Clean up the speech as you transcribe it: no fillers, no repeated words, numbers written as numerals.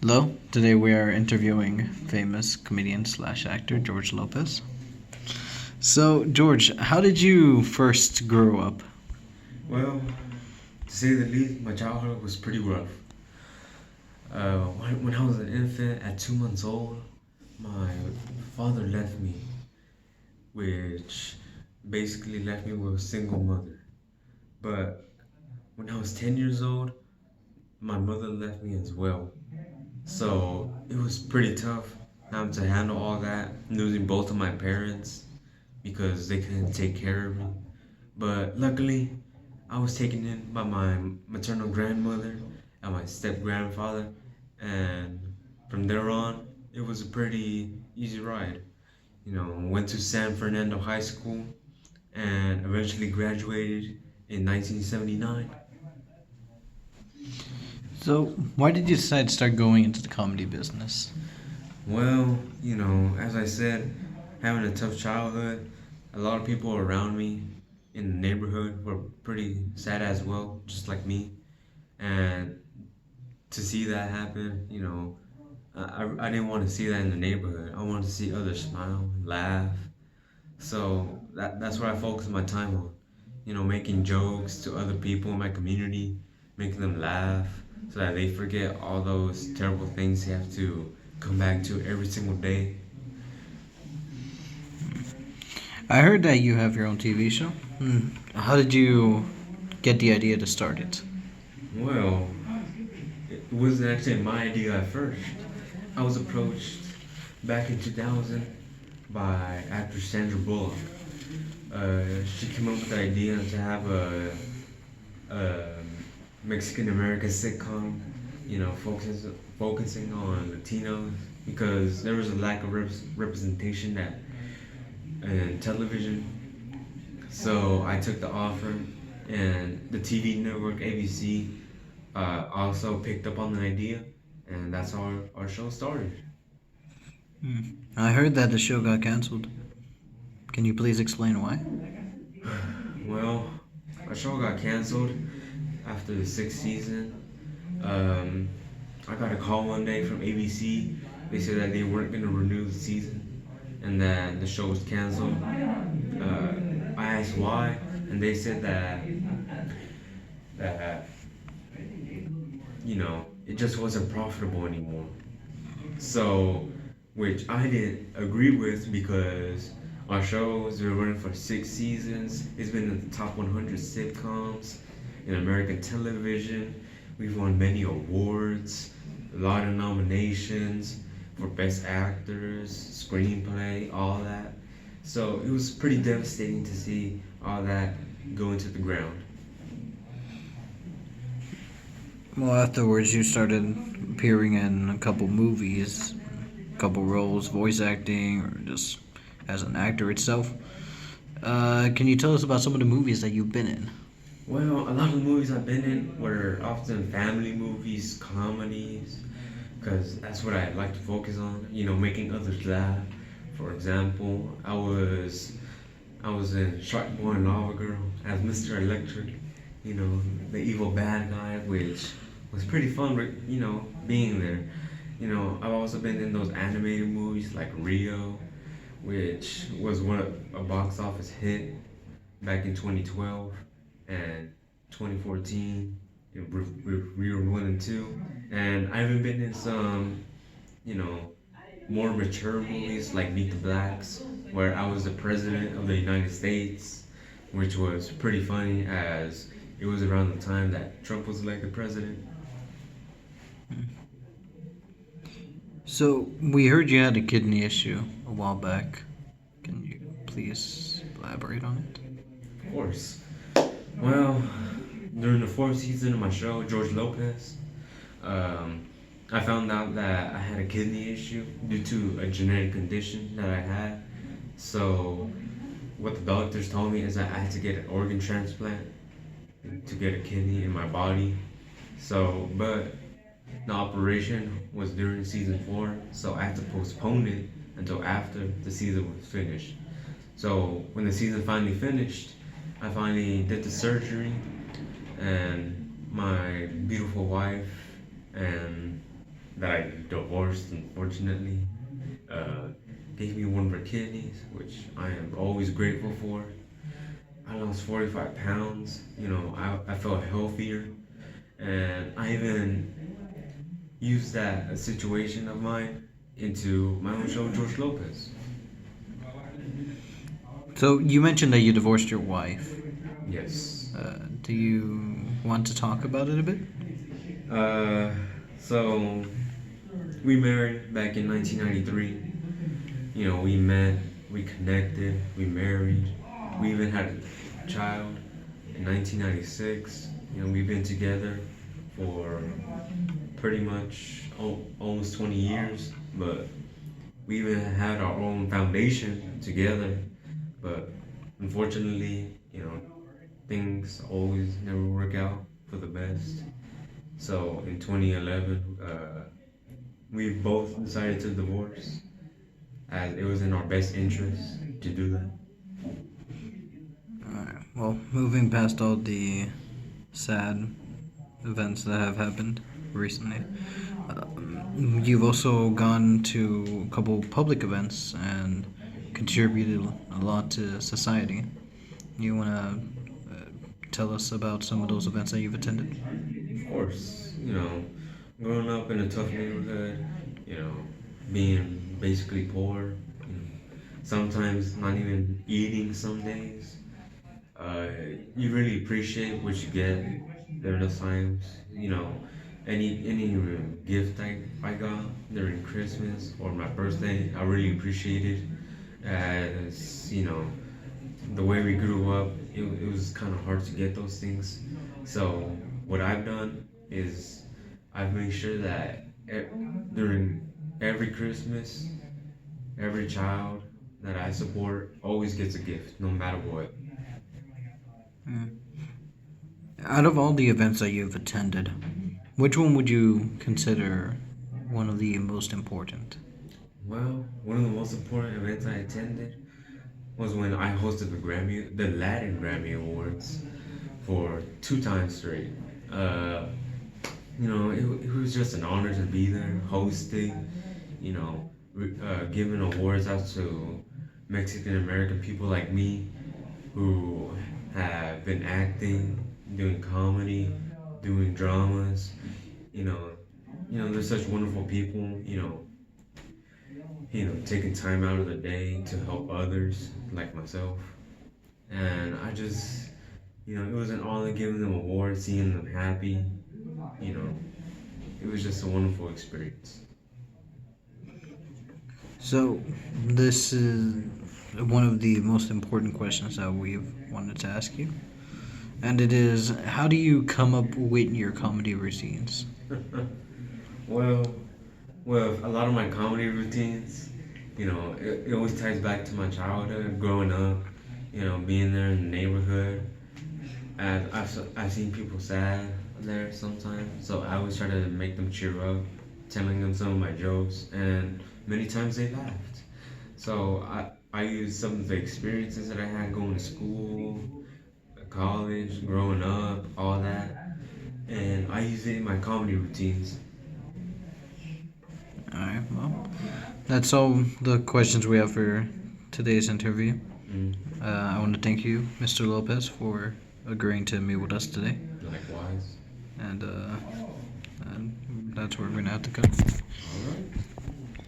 Hello, today we are interviewing famous comedian slash actor George Lopez. So, George, how did you first grow up? Well, to say the least, my childhood was pretty rough. When I was an infant at 2 months old, my father left me, which basically left me with a single mother. But when I was 10 years old, my mother left me as well. So it was pretty tough having to handle all that, losing both of my parents because they couldn't take care of me. But luckily, I was taken in by my maternal grandmother and my step grandfather, and from there on, it was a pretty easy ride. Went to San Fernando High School and eventually graduated in 1979. So, why did you decide to start going into the comedy business? Well, as I said, having a tough childhood, a lot of people around me in the neighborhood were pretty sad as well, just like me. And to see that happen, I didn't want to see that in the neighborhood. I wanted to see others smile, laugh. So that's what I focused my time on. Making jokes to other people in my community, making them laugh so that they forget all those terrible things they have to come back to every single day. I heard that you have your own TV show. How did you get the idea to start it? Well, it wasn't actually my idea at first. I was approached back in 2000 by actress Sandra Bullock. She came up with the idea to have a Mexican American sitcom, focusing on Latinos because there was a lack of representation in television. So I took the offer, and the TV network ABC also picked up on the idea, and that's how our show started. I heard that the show got canceled. Can you please explain why? Well, our show got canceled after the sixth season. Um, I got a call one day from ABC. They said that they weren't going to renew the season and that the show was canceled. I asked why, and they said that it just wasn't profitable anymore. So, which I didn't agree with because our show has been running for 6 seasons. It's been in the top 100 sitcoms in American television. We've won many awards, a lot of nominations for best actors, screenplay, all that. So it was pretty devastating to see all that go into the ground. Well, afterwards, you started appearing in a couple movies, a couple roles, voice acting, or just as an actor itself. Can you tell us about some of the movies that you've been in? Well, a lot of the movies I've been in were often family movies, comedies, because that's what I like to focus on. Making others laugh. For example, I was in Shark Boy and Lava Girl as Mr. Electric. The evil bad guy, which was pretty fun. Being there. I've also been in those animated movies like Rio, which was a box office hit back in 2012 and 2014. We were 1 and 2, and I even been in some, you know, more mature movies like Meet the Blacks, where I was the president of the United States, which was pretty funny as it was around the time that Trump was elected president. So, we heard you had a kidney issue a while back. Can you please elaborate on it? Of course. Well, during the fourth season of my show, George Lopez, I found out that I had a kidney issue due to a genetic condition that I had. So, what the doctors told me is that I had to get an organ transplant to get a kidney in my body. But the operation was during season 4, so I had to postpone it until after the season was finished. So when the season finally finished, I finally did the surgery, and my beautiful wife and that I divorced, unfortunately. Uh, Gave me one of her kidneys, which I am always grateful for. I lost 45 pounds. I felt healthier. And I even used that situation of mine into my own show, George Lopez. So you mentioned that you divorced your wife. Yes. Do you want to talk about it a bit? Uh, so we married back in 1993. We met, we connected, we married. We even had a child in 1996. We've been together for pretty much almost 20 years, but we even had our own foundation together. But unfortunately, things always never work out for the best. So in 2011, we both decided to divorce, as it was in our best interest to do that. Alright. Well, moving past all the sad events that have happened recently, you've also gone to a couple public events and contributed a lot to society. You want to tell us about some of those events that you've attended? Of course, growing up in a tough neighborhood, you know, being basically poor, sometimes not even eating some days. Uh, you really appreciate what you get during those times. Any gift I got during Christmas or my birthday, I really appreciated. As the way we grew up, it was kind of hard to get those things. So what I've done is I've made sure that during every Christmas, every child that I support always gets a gift, no matter what. Mm. Out of all the events that you've attended, which one would you consider one of the most important? Well, one of the most important events I attended was when I hosted the Latin Grammy Awards for 2 times straight. Uh, it was just an honor to be there, hosting, giving awards out to Mexican American people like me who have been acting, doing comedy, doing dramas. You know, they're such wonderful people. Taking time out of the day to help others like myself. And I just, it was an honor giving them awards, seeing them happy. You know, it was just a wonderful experience. So, this is one of the most important questions that we've wanted to ask you. And it is, how do you come up with your comedy routines? Well, a lot of my comedy routines, it always ties back to my childhood, growing up, being there in the neighborhood. And I've seen people sad there sometimes, so I always try to make them cheer up, telling them some of my jokes, and many times they laughed. So I use some of the experiences that I had going to school, college, growing up, all that, and I use it in my comedy routines. Alright, well, that's all the questions we have for today's interview. Mm, I want to thank you, Mr. Lopez, for agreeing to meet with us today. likewise. And that's where we're going to have to cut. All right.